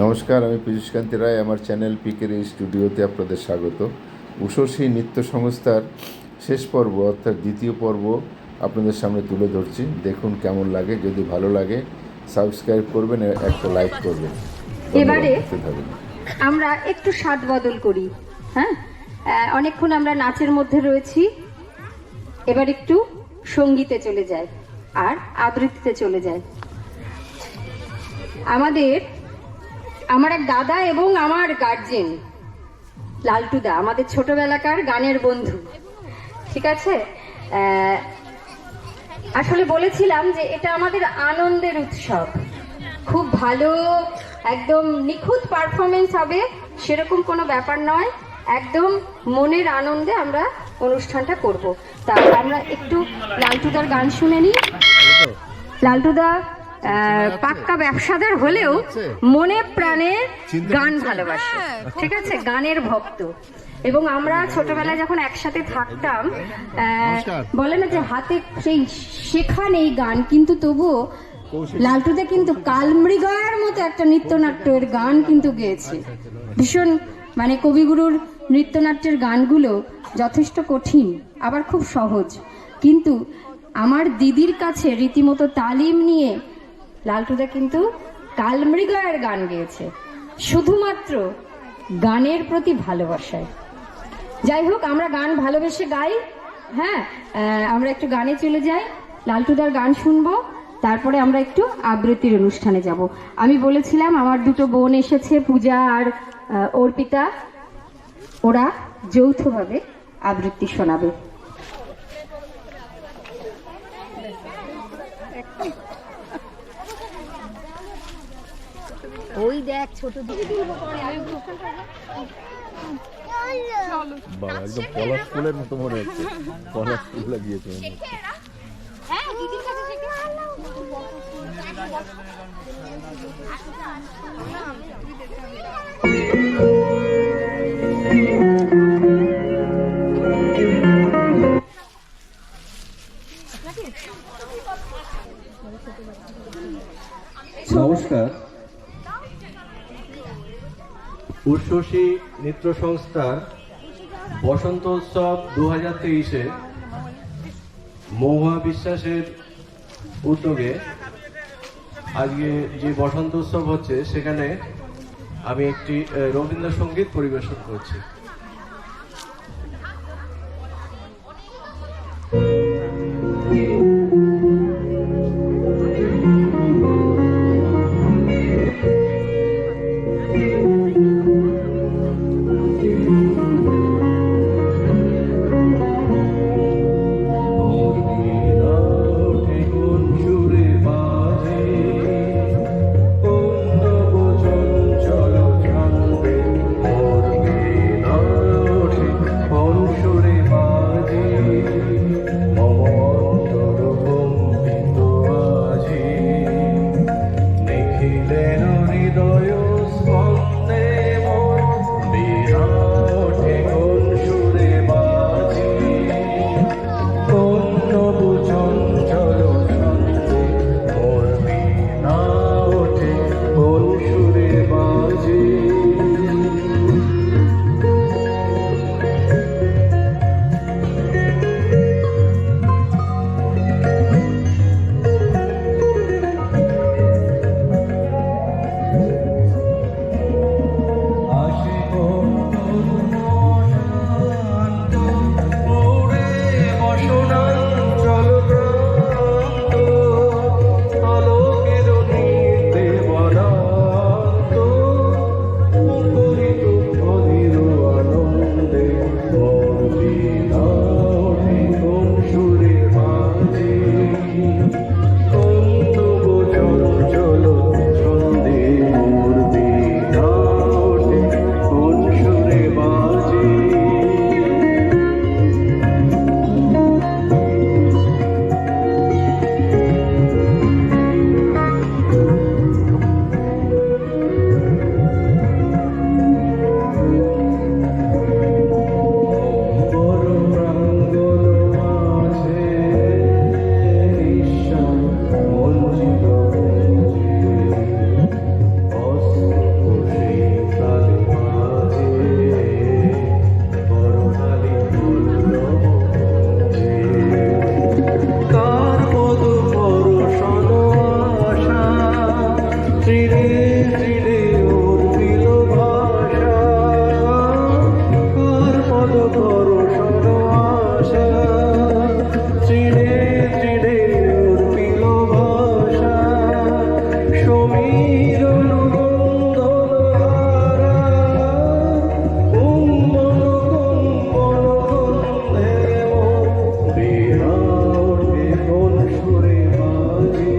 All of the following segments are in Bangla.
নমস্কার, আমি পীযূষকান্তি রায়। আমার চ্যানেল পিকের এই স্টুডিওতে আপনাদের স্বাগত। উষসী নৃত্য সংস্থার শেষ পর্ব অর্থাৎ দ্বিতীয় পর্ব আপনাদের সামনে তুলে ধরছি। দেখুন কেমন লাগে। যদি ভালো লাগে সাবস্ক্রাইব করবেন, একটা লাইক করবেন। এবারে আমরা একটু স্বাদ বদল করি। হ্যাঁ, অনেকক্ষণ আমরা নাচের মধ্যে রয়েছি, এবার একটু সঙ্গীতে চলে যায় আর আবৃত্তিতে চলে যায়। আমার এক দাদা এবং আমার গার্জেন লালটুদা আমাদের ছোটবেলাকার গানের বন্ধু, ঠিক আছে। আসলে বলেছিলাম যে এটা আমাদের আনন্দের উৎসব, খুব ভালো একদম নিখুঁত পারফরমেন্স হবে সেরকম কোনো ব্যাপার নয়, একদম মনের আনন্দে আমরা অনুষ্ঠানটা করব। তা আমরা একটু লালটুদার গান শুনে নিই। লালটুদা পাক্কা ব্যবসাদার হলেও মনে প্রাণে গান ভালোবাসে, ঠিক আছে, গানের ভক্ত। এবং আমরা ছোটবেলায় যখন একসাথে থাকতাম, বলে না যে হাতে সেই শেখা নেই গান, কিন্তু তবুও লালটুদা কিন্তু কালমৃগের মতো একটা নৃত্যনাট্যের গান কিন্তু গেয়েছে। ভীষণ মানে কবিগুরুর নৃত্যনাট্যের গানগুলো যথেষ্ট কঠিন, আবার খুব সহজ, কিন্তু আমার দিদির কাছে রীতিমতো তালিম নিয়ে লালটুদা কিন্তু কালমৃগের গান গেয়েছে, শুধুমাত্র গানের প্রতি ভালোবাসায়। যাই হোক, আমরা গান ভালোবেসে গাই। হ্যাঁ, আমরা একটু গানে চলে যাই, লালটুদার গান শুনবো, তারপরে আমরা একটু আবৃত্তির অনুষ্ঠানে যাব। আমি বলেছিলাম আমার দুটো বোন এসেছে, পূজা আর অর্পিতা, ওরা যৌথভাবে আবৃত্তি শোনাবে। ওই দেখ ছোট বাবা, একদম পলাশ ফুলের মতো মনে হচ্ছে। পলাশ ফুল লাগিয়েছে মনে হচ্ছে। নমস্কার। উষসী নৃত্য সংস্থার বসন্ত উৎসব 2023-এ মহুয়া বিশ্বাসের উদ্যোগে আজকে যে বসন্ত উৎসব হচ্ছে, সেখানে আমি একটি রবীন্দ্রসঙ্গীত পরিবেশন করছি। চিড়ে ওর দিল ভাষা, কার পদ পরশর আশা। চিড়ে চিড়ে ওর দিল ভাষা, সমীরণ বন্ধনহারা। কুম্ভন কুম্ভন গন্ধে মোর বিহা ওঠে কোন সুরে বাজে।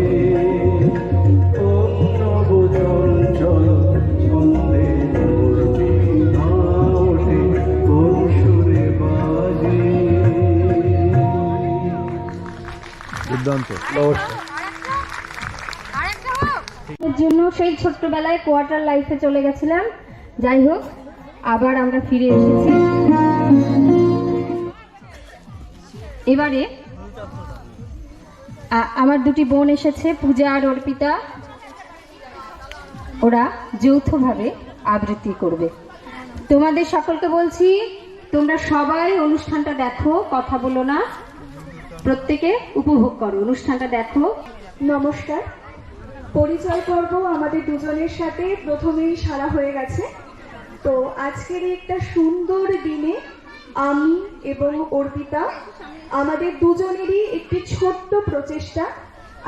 কোন নব চঞ্চল ছন্দে মোর বিহা ওঠে কোন সুরে বাজে। দুর্দান্ত। নমস্কার। এর জন্য সেই ছোট্টবেলায় কোয়ার্টার লাইফে চলে গেছিলাম। যাই হোক, আবার আমরা ফিরে এসেছি। এবারে আমার দুটি বোন এসেছে, পূজা আর অর্পিতা। ওরা যৌথভাবে আবৃত্তি করবে। তোমাদের সকলকে বলছি, তোমরা সবাই অনুষ্ঠানটা দেখো, কথা বলো না, প্রত্যেকে উপভোগ করো, অনুষ্ঠানটা দেখো। নমস্কার। পরিচয় পর্ব আমাদের দুজনের সাথে প্রথমেই সারা হয়ে গেছে। তো আজকের এই একটা সুন্দর দিনে আমি এবং অর্পিতা আমাদের দুজনেরই একটি ছোট্ট প্রচেষ্টা,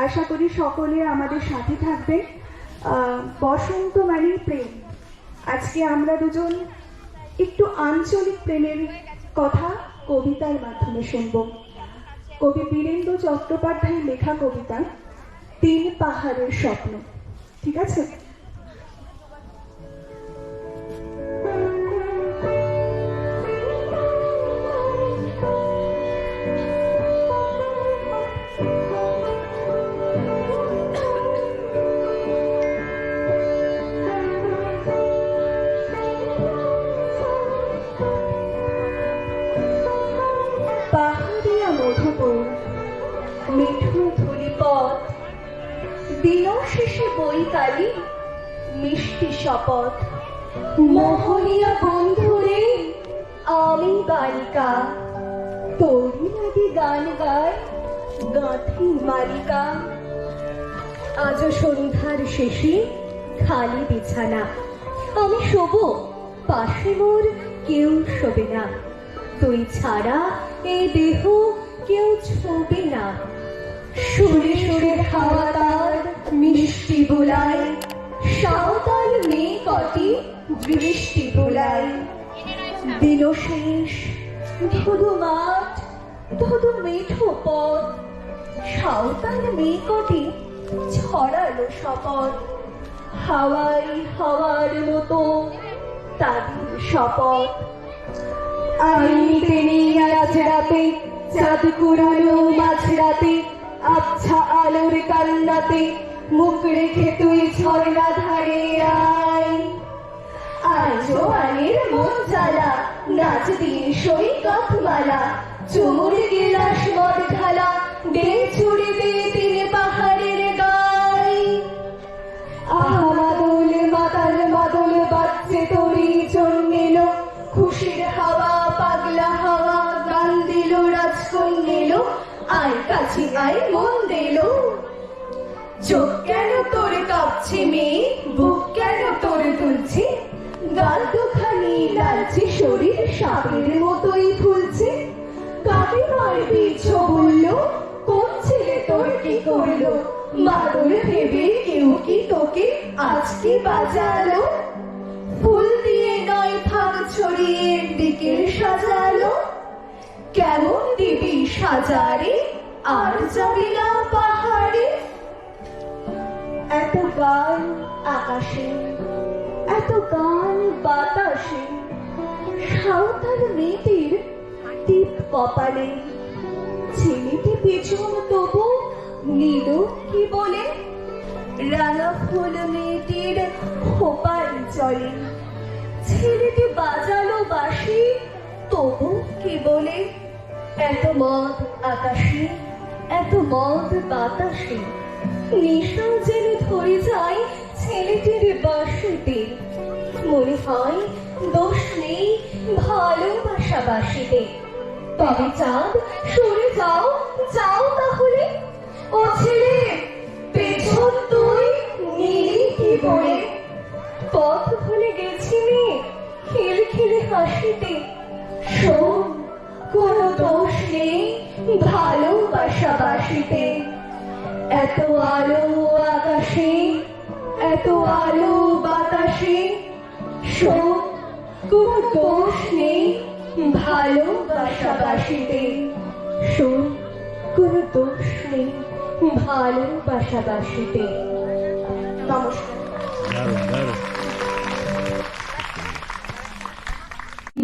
আশা করি সকলে আমাদের সাথে থাকবেন। বসন্ত মানে প্রেম। আজকে আমরা দুজন একটু আঞ্চলিক প্রেমের কথা কবিতার মাধ্যমে শুনব। কবি বীরেন্দ্র চট্টোপাধ্যায়ের লেখা কবিতা তিন পাহাড়ের স্বপ্ন। ঠিক আছে? পাহাড়িয়া মধুপুর, মিঠু ধূলিপথ, দিন শেষে বৈকালী মিষ্টি শপথ। মোহনিয়া বন্ধুরে আমি বালিকা, তোরি নদী গান গায় গাঁথি মালিকা। আজ সন্ধ্যার শেষে খালি বিছানা, আমি শোব, পাশে মোর কেউ শোবে না। তুই ছাড়া এই দেহ কেউ ছবে না। সুরে সুরে হাওয়া তার মিষ্টি বোলায়, সাঁওতাল মেয়ে কটি দৃষ্টি বোলায়। দিল শেষ ধুধু মাঠ, ধুধু মেঠো পথ, সাঁওতাল মেয়ে কটি ছড়ালো শপথ। হাওয়াই হাওয়ার মতো তাদের শপথ। আইনিতে নিয়ে আজ রাতে, চাঁদ কুড়ানো মাঝরাতে, আবছা আলোর কান্নাতে মুখ রেখে তুই ঝর্ণা ধারে আয়। আজও আনের মন জ্বালা, নাচ দিয়ে সৈকত মালা, চুমুর গেলাস মদ ঢালা, দে ছুড়ে দে তিন পাহাড়ের গায়। আহা মাদল মাতাল মাদল বাজছে তোরই জন্মেলো, খুশির হাওয়া পাগলা হাওয়া গান দিল রাজকন্যেলো। আয় কাছে আয় মন দিল, চোখ কেন তোর কাঁপছে মেয়ে, বুক কেন তোর তুলছে, গাল দুখানি লালচে শরীর সাপের মতোই ফুলছে। কাকে মারবি ছো বললো, কোন ছেলে তোর কি করলো, মাদল ভেবে কেউ কি তোকে আজকে বাজালো। ফুল দিয়ে নয় ফাগ ছড়িয়ে বিকেল সাজালো, কেমন দিবি সাজারে আর যাবি না পাহাড়ে। এত গান আকাশে, এত গান বাতাসে, সাঁওতাল মেয়েটির টিপ কপালে। ছেলেটি পেছন তবু নিল কি বলে, রাঙা ফুল মেয়েটির খোপায় চলে। ছেলেটি বাজালো বাঁশি তবু কি বলে, এত মদ আকাশে, এত মদ বাতাসে, নেশা যেন ধরে যায় ছেলেটির বাঁশিতে। মনে হয় দোষ নেই ভালোবাসা বাসিতে। তবে চাঁদ সরে যাও, যাও তাহলে। ও ছেলে পেছন তুই নিলি কি বলে, পথ ভুলে গেছি নে খিলখিলে হাসিতে। শোন, কোনো দোষ নেই ভালোবাসা বাসিতে। এত আলো আকাশে, এত আলো বাতাসে, শোন, কোনো দোষ নেই ভালোবাসা বাসিতে। শোন, কোনো দোষ নেই ভালোবাসা বাসিতে। নমস্কার।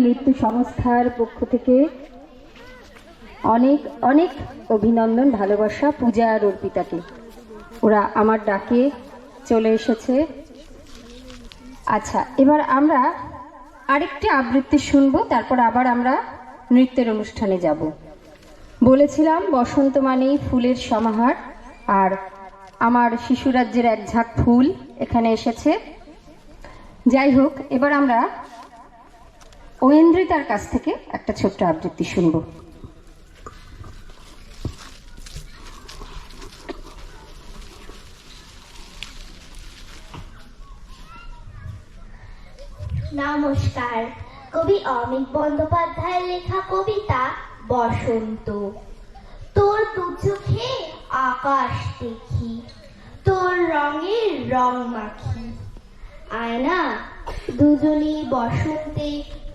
নৃত্য সংস্থার পক্ষ থেকে অনেক অনেক অভিনন্দন, ভালোবাসা পূজা আর অর্পিতাকে। ওরা আমার ডাকে চলে এসেছে। আচ্ছা, এবার আমরা আরেকটি আবৃত্তি শুনবো, তারপর আবার আমরা নৃত্যের অনুষ্ঠানে যাব। বলেছিলাম বসন্ত মানেই ফুলের সমাহার, আর আমার শিশুরাজ্যের এক ঝাঁক ফুল এখানে এসেছে। যাই হোক, এবার আমরা ঐন্দ্রিতার কাছ থেকে একটা ছোট্ট আবৃত্তি শুনবো। নমস্কার। কবি অমিত বন্দ্যোপাধ্যায়ের লেখা কবিতা বসন্ত। তোর দু চোখে আকাশ দেখি, তোর রঙের রং মাখি। আয়না, দুজনেই বসন্তে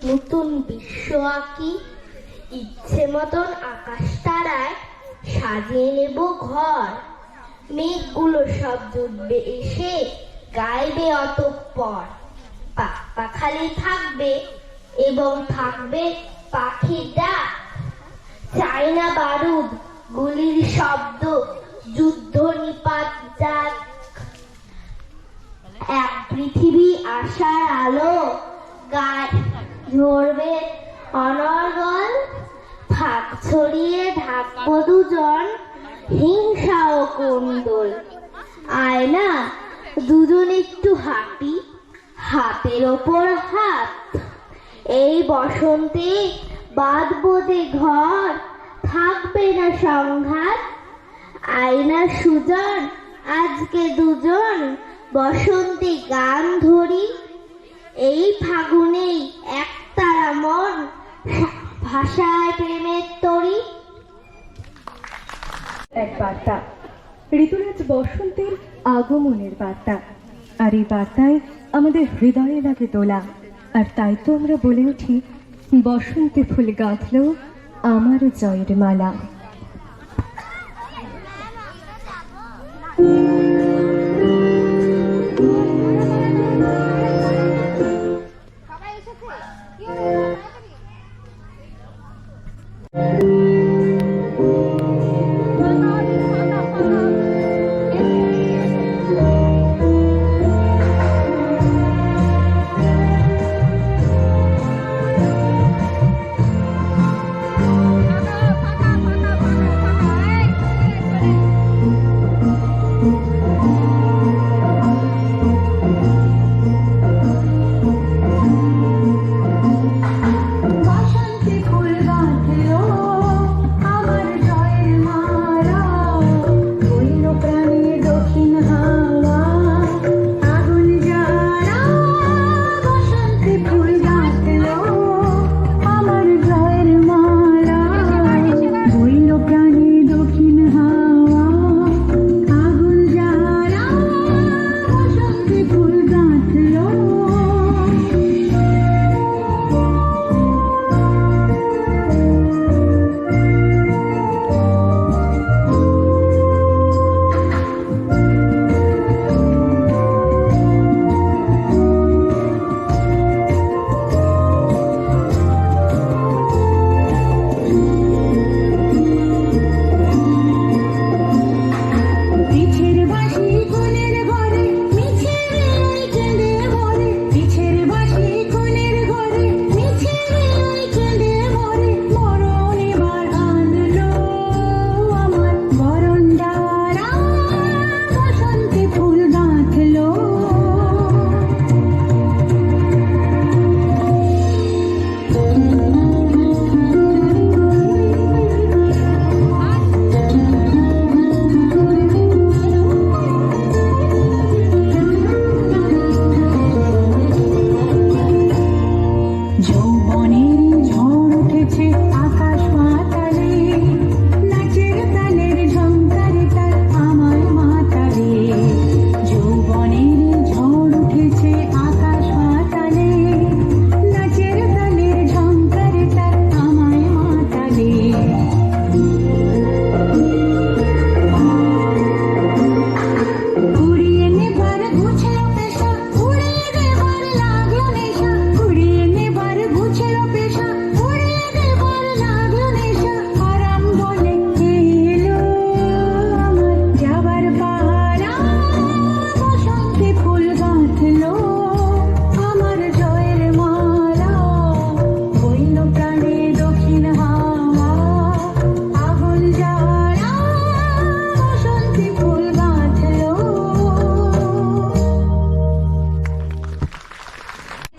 নতুন বিশ্ব আঁকি। ইচ্ছে মতন আকাশ তারায় সাজিয়ে নেব ঘর। মেঘগুলো সব জুটবে এসে গাইবে অতঃপর। পাখালি থাকবে এবং থাকবে পাখির ডাক। চাই না বারুদ গুলির শব্দ, যুদ্ধ নিপাত যাক। এক পৃথিবী আশার আলো, গায়ে ঝরবে অনর্গল। ফাঁক ছড়িয়ে ঢাকবো দুজন, হিংসা ও কোন্দল। আয়না, দুজন একটু হাঁটি, হাতের ওপর হাত। এই বসন্তে বাঁধবো যে ঘর, থাকবে না সংঘাত। আয়না সুজন, আজকে দুজন বসন্তে গান ধরি। এই ফাগুনেই একতারা মন, ভাষায় প্রেমের তরি। এক বার্তা, ঋতুরাজ বসন্তের আগমনের বার্তা। আর এই বার্তায় আমাদের হৃদয়ে লাগে দোলা। আর তাই তো আমরা বলে উঠি, বসন্তে ফুল গাঁথলো আমার জয়ের মালা।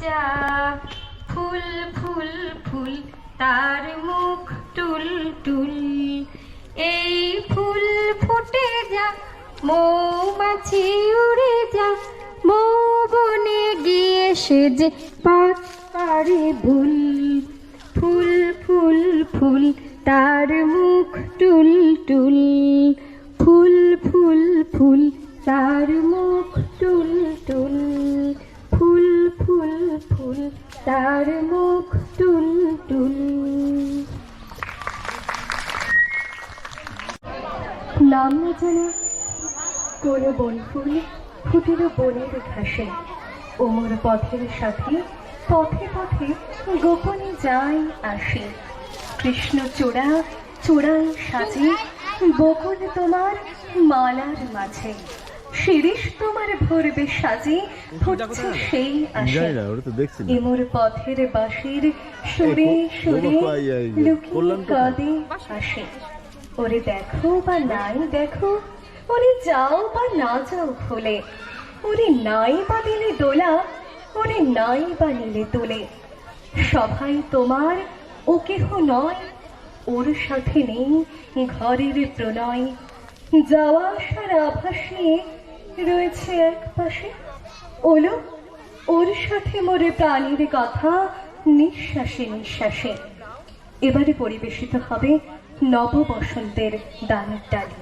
যা ফুল ফুল ফুল তার মুখ টুল টুল, এই ফুল ফুটে যা মৌমাছি উড়ে যা, মৌ বনে গিয়ে সে যে পাত পারে ভুল, ফুল ফুল ফুল তার মুখ টুল টুল, ফুল ফুল ফুল তার মুখ টুল টুল, ফুল ফুল ফুল তার মুখ টুল টুল। নাম না জানা কোনো বন ফুল ফুটেল বনের ঘাসে, ওমর পথের সাথে পথে পথে গোপনে যায় আসে, কৃষ্ণ চূড়া চূড়ায় সাজে বকুল তোমার মালার মাঝে, শিরিষ তোমার ভরবে সাজে ফুটছে সেই আসে, এমর পথের বাঁশির সুরে সুরে লুকিয়ে কাঁদে আসে, ওরে দেখো বা নাই দেখো, ওরে যাও বা না যাও ভুলে, ওরে নাই বা দিলে দোলা, ওরে নাই বা নিলে তোলে, সবাই তোমার ও কেহ নয়, ওর সাথে নেই ঘরের প্রণয়, যাওয়া আসার আভাস নিয়ে রয়েছে এক পাশে, ওলো ওর সাথে মোরে প্রাণীর কথা নিঃশ্বাসে নিঃশ্বাসে। এবারে পরিবেশিত হবে নব বসন্তের দানের ডালি।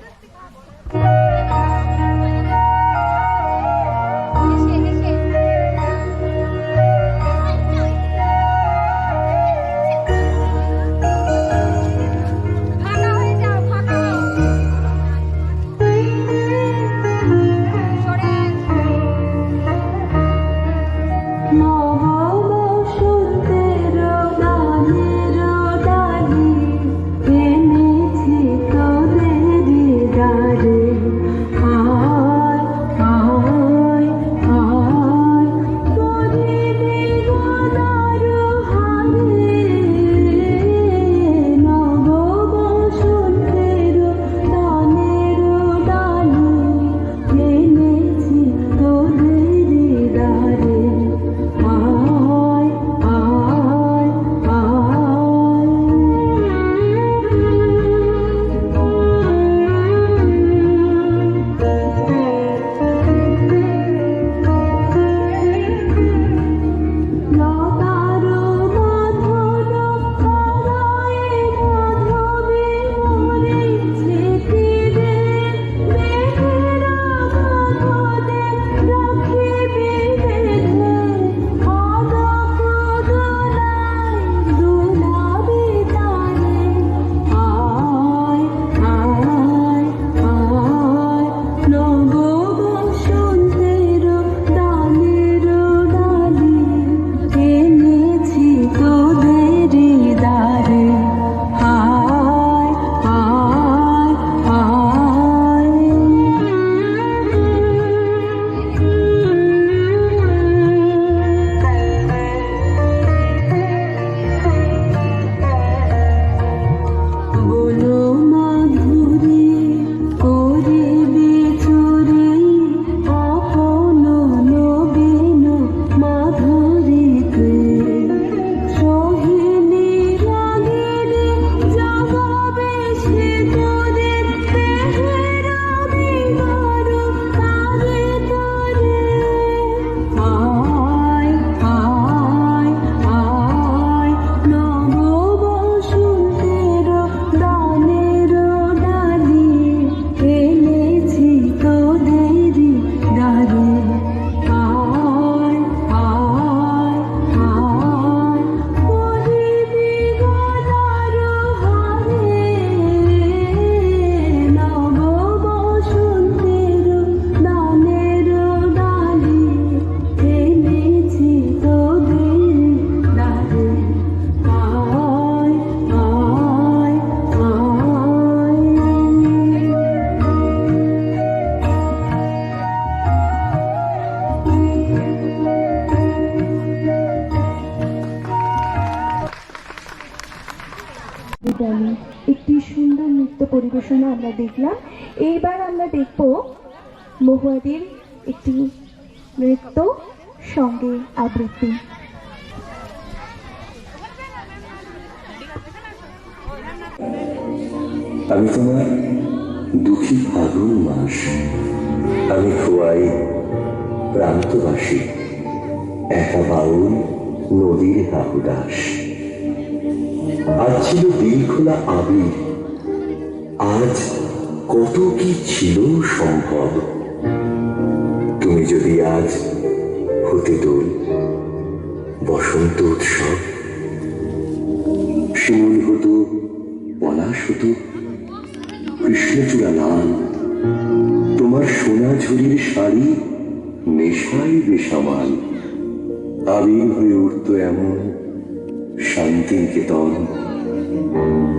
একটি সুন্দর নৃত্য পরিবেশনা আমরা দেখলাম। এইবার আমরা দেখব মহুয়াদের একটি নৃত্য সঙ্গে আবৃত্তি। আমি তোমার দুঃখী ফাগুন মাস, আমি খোয়াই প্রান্তবাসী, একা বাউল নদীর হাহুদাস। আজ ছিল দিল খোলা আবির, আজ কত কি ছিল সম্ভব। তুমি যদি আজ হতে দোল বসন্ত উৎসব, শিমুল হতো পলাশ হতো কৃষ্ণচূড়া লাল, তোমার সোনা ঝুরির শাড়ি নেশায় বেসামাল। আবির হয়ে উঠত এমন শান্তিনিকেতন,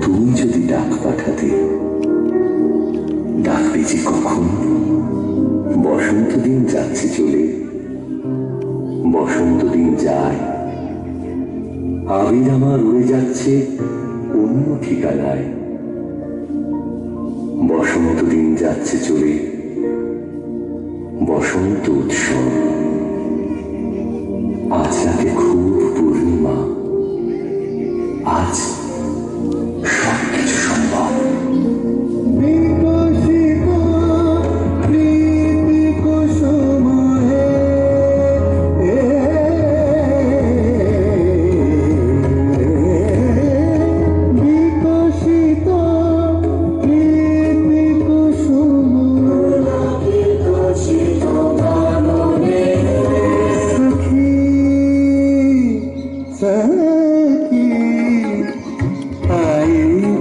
তুমি যদি ডাক পাঠাতে, ডাকবে যে কখন। বসন্ত দিন যাচ্ছে চলে, বসন্ত দিন যায়, আবির আমার উড়ে যাচ্ছে অন্য ঠিকানায়। বসন্ত দিন যাচ্ছে চলে, বসন্ত উৎসব। আজ রাতে খুব পূর্ণিমা, আজ সবকিছু সম্ভব।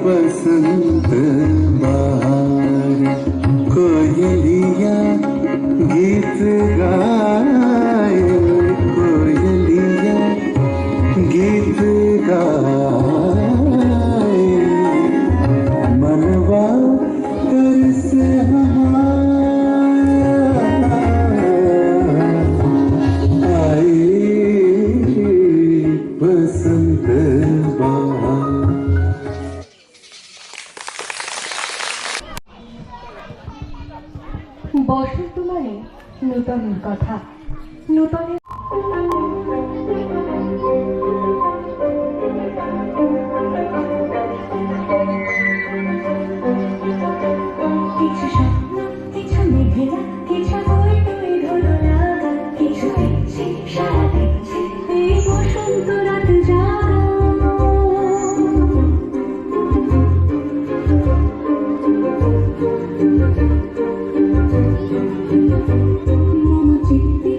बसंत बहार कोयलिया गीत गाए, कोयलिया गीत गाए, मनवा तरस आए बसंत बहार। বসন্ত মানে নূতনের কথা, নূতনের কিছু স্বপ্ন, কিছু মেঘেরা, কিছু বই টই ধরো লাগা, কিছু দিচ্ছে সারা দিচ্ছে এই বসন্ত রাত জাগা। মম চিত্তে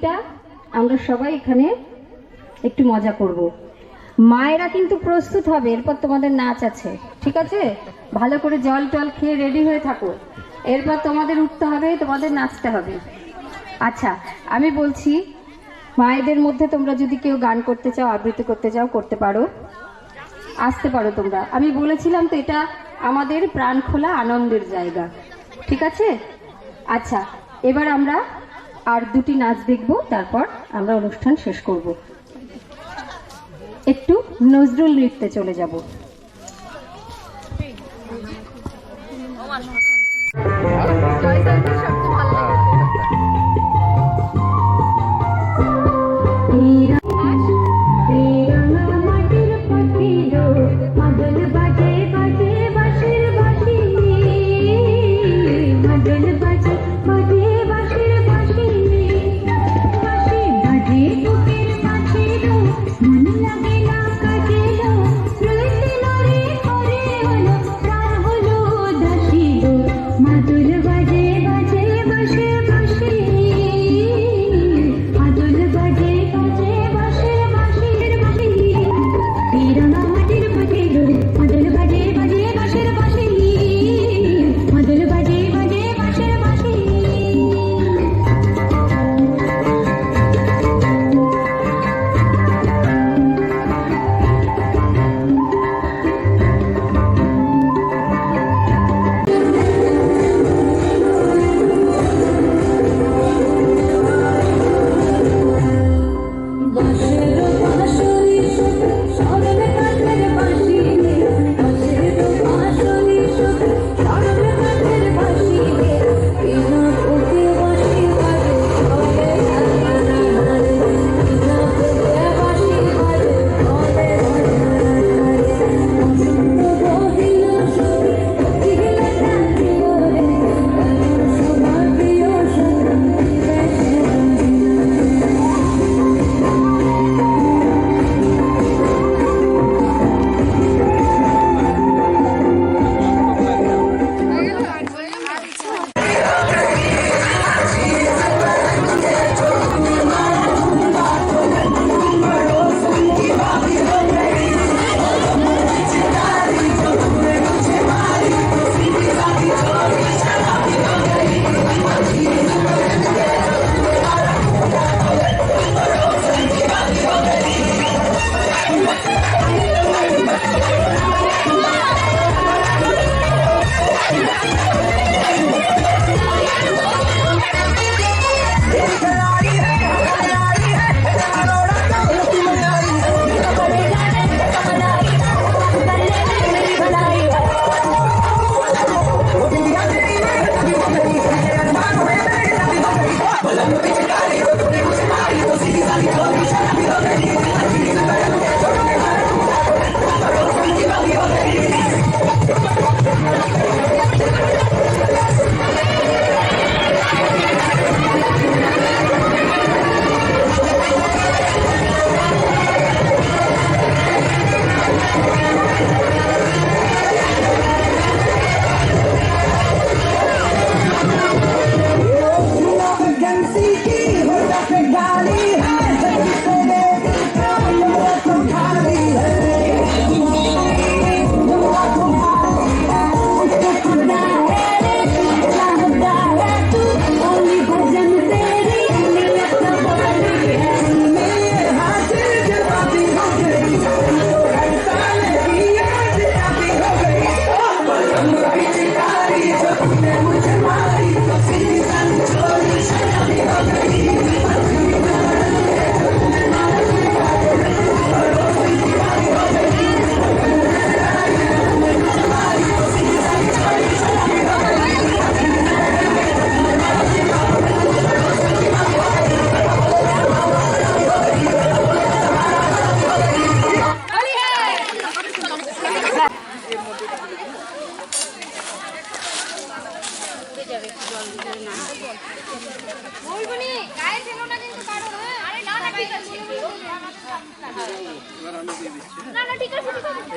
দিনটা আমরা সবাই এখানে একটু মজা করব। মায়েরা কিন্তু প্রস্তুত হবে, এরপর তোমাদের নাচ আছে, ঠিক আছে? ভালো করে জল টল খেয়ে রেডি হয়ে থাকো, এরপর তোমাদের উঠতে হবে, তোমাদের নাচতে হবে। আচ্ছা, আমি বলছি, মায়েদের মধ্যে তোমরা যদি কেউ গান করতে চাও, আবৃত্তি করতে চাও, করতে পারো, আসতে পারো তোমরা। আমি বলেছিলাম তো, এটা আমাদের প্রাণ খোলা আনন্দের জায়গা, ঠিক আছে? আচ্ছা, এবার আমরা আর দুটি নাচ দেখব, তারপর আমরা অনুষ্ঠান শেষ করব। একটু নজরুল নৃত্যে চলে যাব।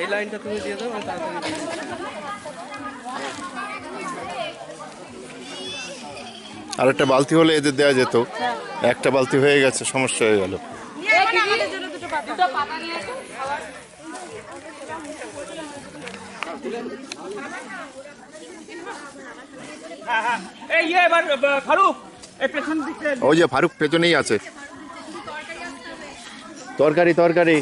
এই লাইনটা তুমি দিয়ে দাও আমি তাড়াতাড়ি দিয়ে দিচ্ছি। আর একটা বালতি হলে এদের দেওয়া যেত, একটা বালতি হয়ে গেছে, সমস্যা হয়ে গেল। ওই যে ফারুক পেছনেই আছে। তরকারি তরকারি